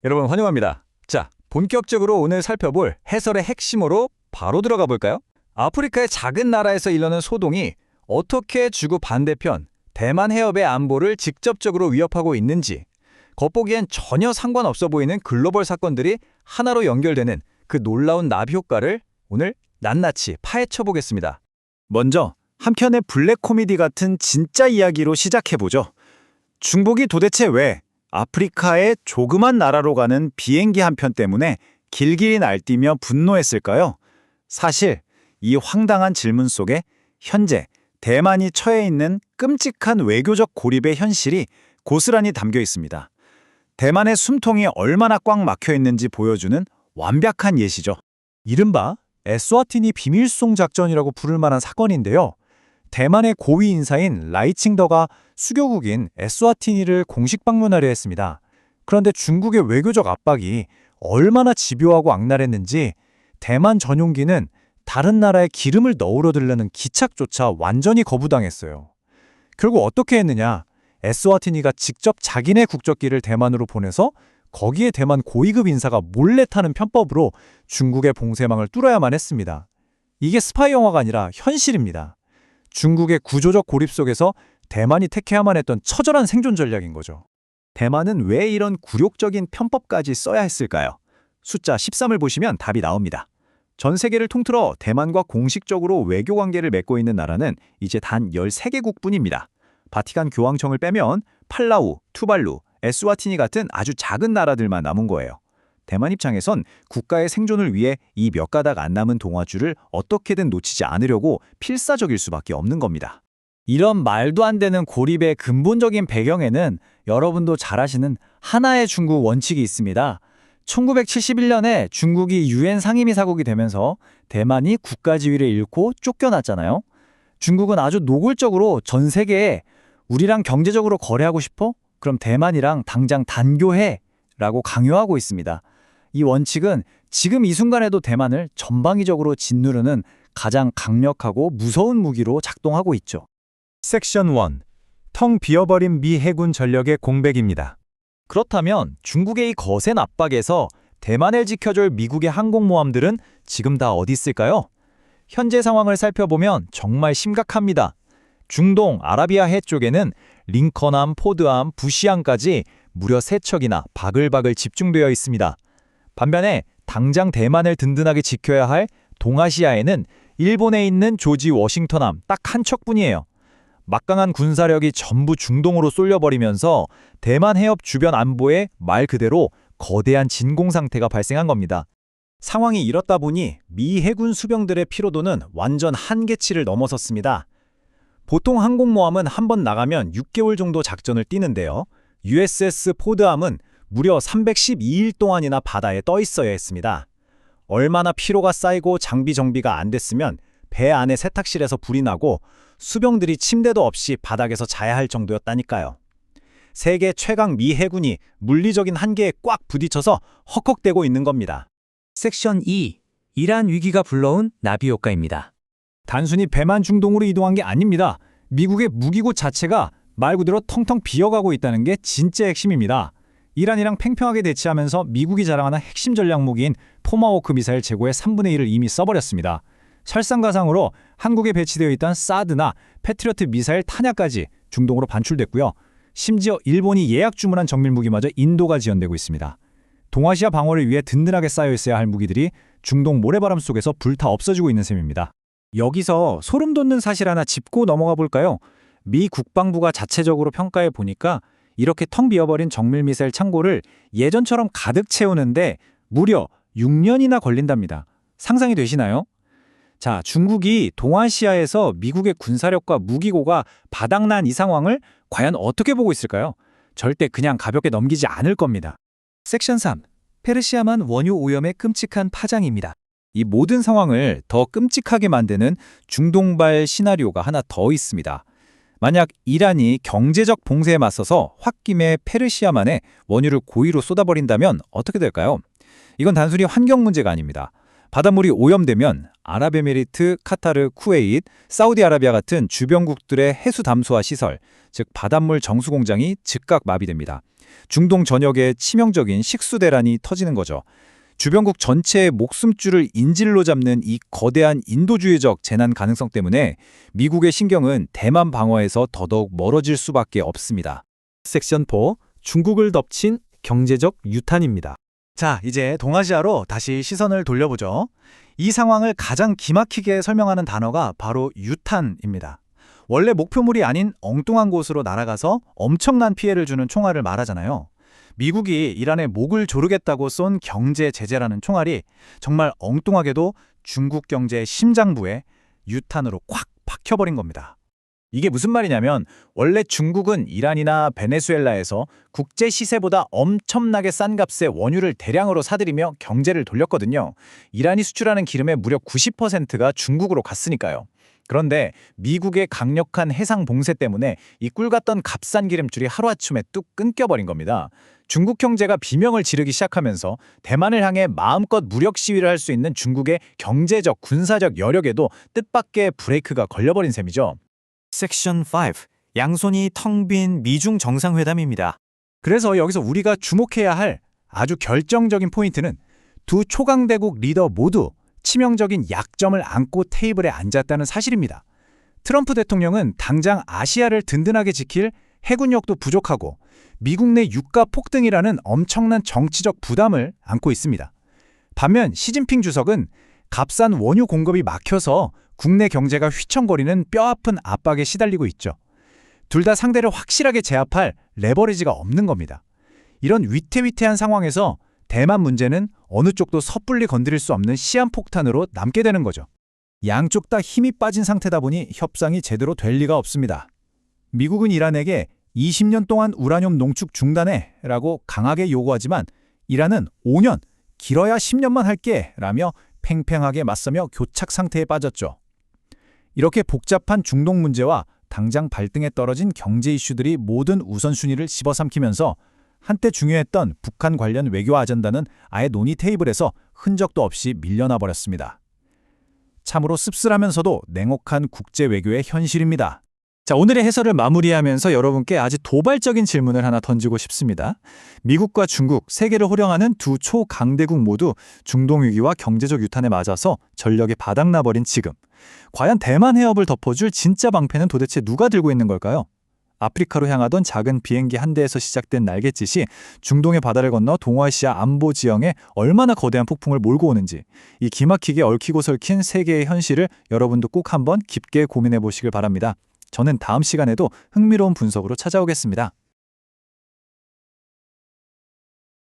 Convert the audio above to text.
여러분 환영합니다. 자, 본격적으로 오늘 살펴볼 해설의 핵심으로 바로 들어가 볼까요? 아프리카의 작은 나라에서 일어나는 소동이 어떻게 지구 반대편 대만 해협의 안보를 직접적으로 위협하고 있는지, 겉보기엔 전혀 상관없어 보이는 글로벌 사건들이 하나로 연결되는 그 놀라운 나비 효과를 오늘 낱낱이 파헤쳐 보겠습니다. 먼저 한편의 블랙 코미디 같은 진짜 이야기로 시작해보죠. 중국이 도대체 왜 아프리카의 조그만 나라로 가는 비행기 한 편 때문에 길길이 날뛰며 분노했을까요? 사실 이 황당한 질문 속에 현재 대만이 처해 있는 끔찍한 외교적 고립의 현실이 고스란히 담겨 있습니다. 대만의 숨통이 얼마나 꽉 막혀 있는지 보여주는 완벽한 예시죠. 이른바 에스와티니 비밀수송 작전이라고 부를 만한 사건인데요. 대만의 고위 인사인 라이칭더가 수교국인 에스와티니를 공식 방문하려 했습니다. 그런데 중국의 외교적 압박이 얼마나 집요하고 악랄했는지 대만 전용기는 다른 나라에 기름을 넣으러 들르는 기착조차 완전히 거부당했어요. 결국 어떻게 했느냐? 에스와티니가 직접 자기네 국적기를 대만으로 보내서 거기에 대만 고위급 인사가 몰래 타는 편법으로 중국의 봉쇄망을 뚫어야만 했습니다. 이게 스파이 영화가 아니라 현실입니다. 중국의 구조적 고립 속에서 대만이 택해야만 했던 처절한 생존 전략인 거죠. 대만은 왜 이런 굴욕적인 편법까지 써야 했을까요? 숫자 13을 보시면 답이 나옵니다. 전 세계를 통틀어 대만과 공식적으로 외교 관계를 맺고 있는 나라는 이제 단 13개국뿐입니다. 바티칸 교황청을 빼면 팔라우, 투발루, 에스와티니 같은 아주 작은 나라들만 남은 거예요. 대만 입장에선 국가의 생존을 위해 이 몇 가닥 안 남은 동아줄을 어떻게든 놓치지 않으려고 필사적일 수밖에 없는 겁니다. 이런 말도 안 되는 고립의 근본적인 배경에는 여러분도 잘 아시는 하나의 중국 원칙이 있습니다. 1971년에 중국이 유엔 상임이사국이 되면서 대만이 국가지위를 잃고 쫓겨났잖아요. 중국은 아주 노골적으로 전 세계에 우리랑 경제적으로 거래하고 싶어? 그럼 대만이랑 당장 단교해! 라고 강요하고 있습니다. 이 원칙은 지금 이 순간에도 대만을 전방위적으로 짓누르는 가장 강력하고 무서운 무기로 작동하고 있죠. 섹션 1. 텅 비어버린 미 해군 전력의 공백입니다. 그렇다면 중국의 이 거센 압박에서 대만을 지켜줄 미국의 항공모함들은 지금 다 어디 있을까요? 현재 상황을 살펴보면 정말 심각합니다. 중동 아라비아 해 쪽에는 링컨함, 포드함, 부시함까지 무려 3척이나 바글바글 집중되어 있습니다. 반면에 당장 대만을 든든하게 지켜야 할 동아시아에는 일본에 있는 조지 워싱턴함 딱 한 척뿐이에요. 막강한 군사력이 전부 중동으로 쏠려버리면서 대만 해협 주변 안보에 말 그대로 거대한 진공 상태가 발생한 겁니다. 상황이 이렇다 보니 미 해군 수병들의 피로도는 완전 한계치를 넘어섰습니다. 보통 항공모함은 한 번 나가면 6개월 정도 작전을 뛰는데요. USS 포드함은 무려 312일 동안이나 바다에 떠 있어야 했습니다. 얼마나 피로가 쌓이고 장비 정비가 안 됐으면 배 안에 세탁실에서 불이 나고 수병들이 침대도 없이 바닥에서 자야 할 정도였다니까요. 세계 최강 미 해군이 물리적인 한계에 꽉 부딪혀서 헉헉대고 있는 겁니다. 섹션 2. 이란 위기가 불러온 나비 효과입니다. 단순히 배만 중동으로 이동한 게 아닙니다. 미국의 무기고 자체가 말 그대로 텅텅 비어가고 있다는 게 진짜 핵심입니다. 이란이랑 팽팽하게 대치하면서 미국이 자랑하는 핵심 전략 무기인 토마호크 미사일 재고의 3분의 1을 이미 써버렸습니다. 설상가상으로 한국에 배치되어 있던 사드나 패트리어트 미사일 탄약까지 중동으로 반출됐고요. 심지어 일본이 예약 주문한 정밀 무기마저 인도가 지원되고 있습니다. 동아시아 방어를 위해 든든하게 쌓여 있어야 할 무기들이 중동 모래바람 속에서 불타 없어지고 있는 셈입니다. 여기서 소름 돋는 사실 하나 짚고 넘어가 볼까요? 미 국방부가 자체적으로 평가해 보니까 이렇게 텅 비어버린 정밀 미사일 창고를 예전처럼 가득 채우는데 무려 6년이나 걸린답니다. 상상이 되시나요? 자, 중국이 동아시아에서 미국의 군사력과 무기고가 바닥난 이 상황을 과연 어떻게 보고 있을까요? 절대 그냥 가볍게 넘기지 않을 겁니다. 섹션 3. 페르시아만 원유 오염의 끔찍한 파장입니다. 이 모든 상황을 더 끔찍하게 만드는 중동발 시나리오가 하나 더 있습니다. 만약 이란이 경제적 봉쇄에 맞서서 홧김에 페르시아만에 원유를 고의로 쏟아버린다면 어떻게 될까요? 이건 단순히 환경 문제가 아닙니다. 바닷물이 오염되면 아랍에미리트, 카타르, 쿠웨이트, 사우디아라비아 같은 주변국들의 해수 담수화 시설, 즉 바닷물 정수 공장이 즉각 마비됩니다. 중동 전역에 치명적인 식수 대란이 터지는 거죠. 주변국 전체의 목숨줄을 인질로 잡는 이 거대한 인도주의적 재난 가능성 때문에 미국의 신경은 대만 방어에서 더더욱 멀어질 수밖에 없습니다. 섹션 4. 중국을 덮친 경제적 유탄입니다. 자, 이제 동아시아로 다시 시선을 돌려보죠. 이 상황을 가장 기막히게 설명하는 단어가 바로 유탄입니다. 원래 목표물이 아닌 엉뚱한 곳으로 날아가서 엄청난 피해를 주는 총알을 말하잖아요. 미국이 이란에 목을 조르겠다고 쏜 경제 제재라는 총알이 정말 엉뚱하게도 중국 경제의 심장부에 유탄으로 콱 박혀버린 겁니다. 이게 무슨 말이냐면 원래 중국은 이란이나 베네수엘라에서 국제 시세보다 엄청나게 싼 값에 원유를 대량으로 사들이며 경제를 돌렸거든요. 이란이 수출하는 기름의 무려 90%가 중국으로 갔으니까요. 그런데 미국의 강력한 해상 봉쇄 때문에 이 꿀 같던 값싼 기름줄이 하루아침에 뚝 끊겨버린 겁니다. 중국 경제가 비명을 지르기 시작하면서 대만을 향해 마음껏 무력 시위를 할 수 있는 중국의 경제적, 군사적 여력에도 뜻밖의 브레이크가 걸려버린 셈이죠. 섹션 5. 양손이 텅 빈 미중 정상회담입니다. 그래서 여기서 우리가 주목해야 할 아주 결정적인 포인트는 두 초강대국 리더 모두 치명적인 약점을 안고 테이블에 앉았다는 사실입니다. 트럼프 대통령은 당장 아시아를 든든하게 지킬 해군력도 부족하고 미국 내 유가 폭등이라는 엄청난 정치적 부담을 안고 있습니다. 반면 시진핑 주석은 값싼 원유 공급이 막혀서 국내 경제가 휘청거리는 뼈아픈 압박에 시달리고 있죠. 둘 다 상대를 확실하게 제압할 레버리지가 없는 겁니다. 이런 위태위태한 상황에서 대만 문제는 어느 쪽도 섣불리 건드릴 수 없는 시한폭탄으로 남게 되는 거죠. 양쪽 다 힘이 빠진 상태다 보니 협상이 제대로 될 리가 없습니다. 미국은 이란에게 20년 동안 우라늄 농축 중단해 라고 강하게 요구하지만 이란은 5년, 길어야 10년만 할게 라며 팽팽하게 맞서며 교착 상태에 빠졌죠. 이렇게 복잡한 중동 문제와 당장 발등에 떨어진 경제 이슈들이 모든 우선순위를 집어삼키면서 한때 중요했던 북한 관련 외교 아젠다는 아예 논의 테이블에서 흔적도 없이 밀려나 버렸습니다. 참으로 씁쓸하면서도 냉혹한 국제 외교의 현실입니다. 자, 오늘의 해설을 마무리하면서 여러분께 아주 도발적인 질문을 하나 던지고 싶습니다. 미국과 중국, 세계를 호령하는 두 초강대국 모두 중동 위기와 경제적 유탄에 맞아서 전력이 바닥나버린 지금. 과연 대만 해협을 덮어줄 진짜 방패는 도대체 누가 들고 있는 걸까요? 아프리카로 향하던 작은 비행기 한 대에서 시작된 날갯짓이 중동의 바다를 건너 동아시아 안보 지형에 얼마나 거대한 폭풍을 몰고 오는지, 이 기막히게 얽히고 설킨 세계의 현실을 여러분도 꼭 한번 깊게 고민해 보시길 바랍니다. 저는 다음 시간에도 흥미로운 분석으로 찾아오겠습니다.